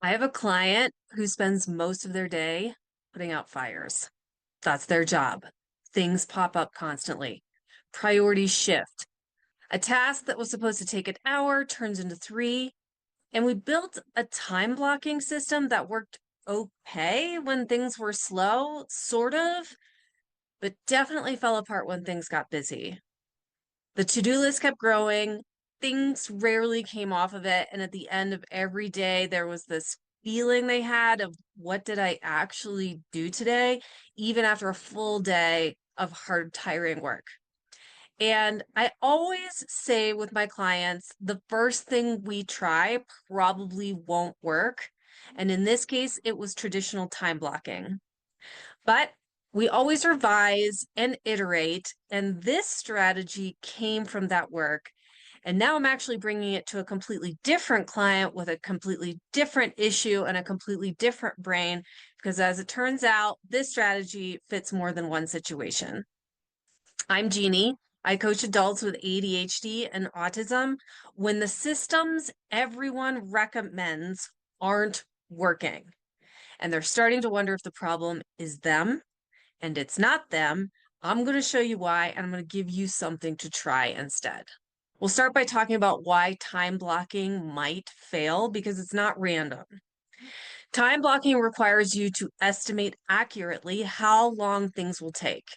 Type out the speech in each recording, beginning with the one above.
I have a client who spends most of their day putting out fires. That's their job. Things pop up constantly. Priorities shift. A task that was supposed to take an hour turns into three. And we built a time blocking system that worked okay when things were slow, sort of, but definitely fell apart when things got busy. The to-do list kept growing. Things rarely came off of it. And at the end of every day, there was this feeling they had of what did I actually do today, even after a full day of hard, tiring work. And I always say with my clients, the first thing we try probably won't work. And in this case, it was traditional time blocking. But we always revise and iterate. And this strategy came from that work. And now I'm actually bringing it to a completely different client with a completely different issue and a completely different brain. Because as it turns out, this strategy fits more than one situation. I'm Genie. I coach adults with ADHD and autism when the systems everyone recommends aren't working. And they're starting to wonder if the problem is them and it's not them. I'm going to show you why, and I'm going to give you something to try instead. We'll start by talking about why time blocking might fail because it's not random. Time blocking requires you to estimate accurately how long things will take.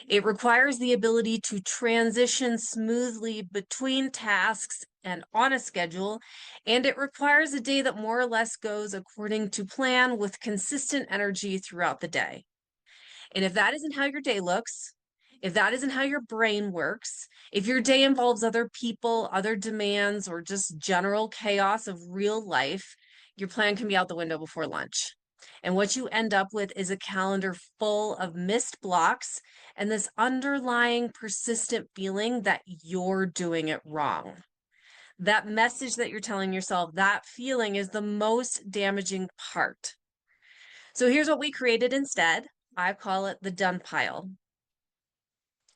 It requires the ability to transition smoothly between tasks and on a schedule, and it requires a day that more or less goes according to plan with consistent energy throughout the day. And if that isn't how your day looks, if that isn't how your brain works, if your day involves other people, other demands, or just general chaos of real life, your plan can be out the window before lunch. And what you end up with is a calendar full of missed blocks and this underlying persistent feeling that you're doing it wrong. That message that you're telling yourself, that feeling is the most damaging part. So here's what we created instead. I call it the done pile.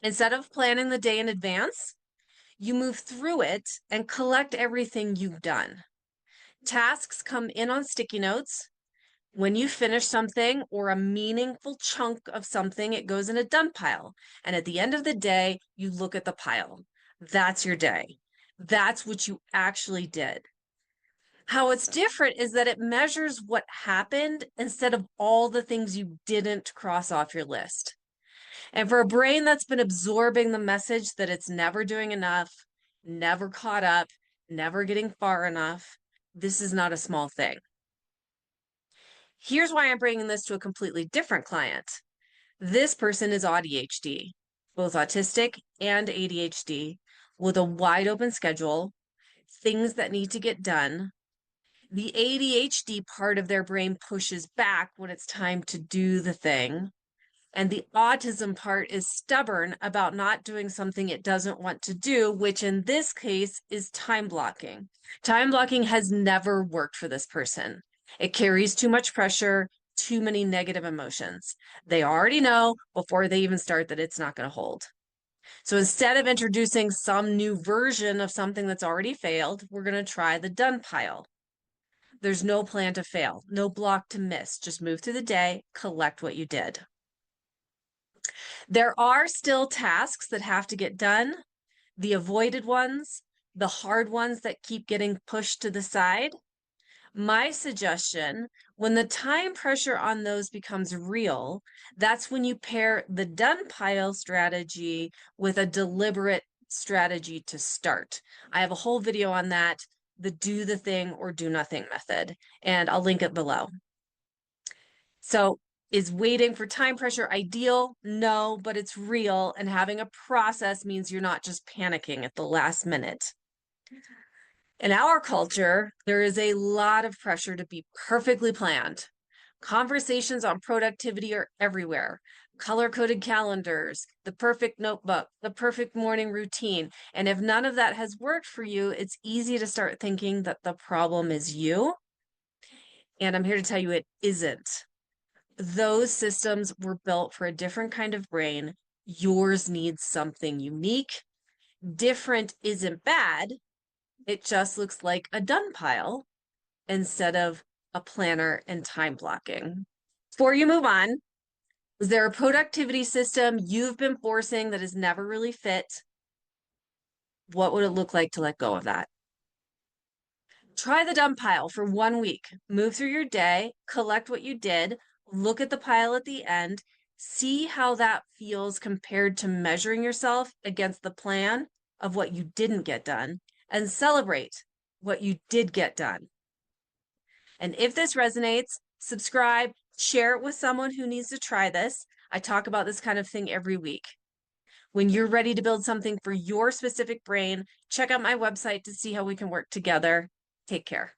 Instead of planning the day in advance, you move through it and collect everything you've done. Tasks come in on sticky notes. When you finish something or a meaningful chunk of something, it goes in a done pile. And at the end of the day, you look at the pile. That's your day. That's what you actually did. How it's different is that it measures what happened instead of all the things you didn't cross off your list. And for a brain that's been absorbing the message that it's never doing enough, never caught up, never getting far enough, this is not a small thing. Here's why I'm bringing this to a completely different client. This person is ADHD, both autistic and ADHD, with a wide open schedule, things that need to get done. The ADHD part of their brain pushes back when it's time to do the thing. And the autism part is stubborn about not doing something it doesn't want to do, which in this case is time blocking. Time blocking has never worked for this person. It carries too much pressure, too many negative emotions. They already know before they even start that it's not going to hold. So instead of introducing some new version of something that's already failed, we're going to try the done pile. There's no plan to fail, no block to miss. Just move through the day, collect what you did. There are still tasks that have to get done, the avoided ones, the hard ones that keep getting pushed to the side. My suggestion, when the time pressure on those becomes real, that's when you pair the done pile strategy with a deliberate strategy to start. I have a whole video on that, the do the thing or do nothing method, and I'll link it below. So is waiting for time pressure ideal? No, but it's real. And having a process means you're not just panicking at the last minute. In our culture, there is a lot of pressure to be perfectly planned. Conversations on productivity are everywhere. Color-coded calendars, the perfect notebook, the perfect morning routine. And if none of that has worked for you, it's easy to start thinking that the problem is you. And I'm here to tell you it isn't. Those systems were built for a different kind of brain. Yours needs something unique. Different isn't bad. It just looks like a done pile instead of a planner, and time blocking. Before you move on, is there a productivity system you've been forcing that has never really fit? What would it look like to let go of that? Try the dump pile for 1 week. Move through your day, collect what you did, look at the pile at the end, see how that feels compared to measuring yourself against the plan of what you didn't get done, and celebrate what you did get done. And if this resonates, subscribe, share it with someone who needs to try this. I talk about this kind of thing every week. When you're ready to build something for your specific brain, check out my website to see how we can work together. Take care.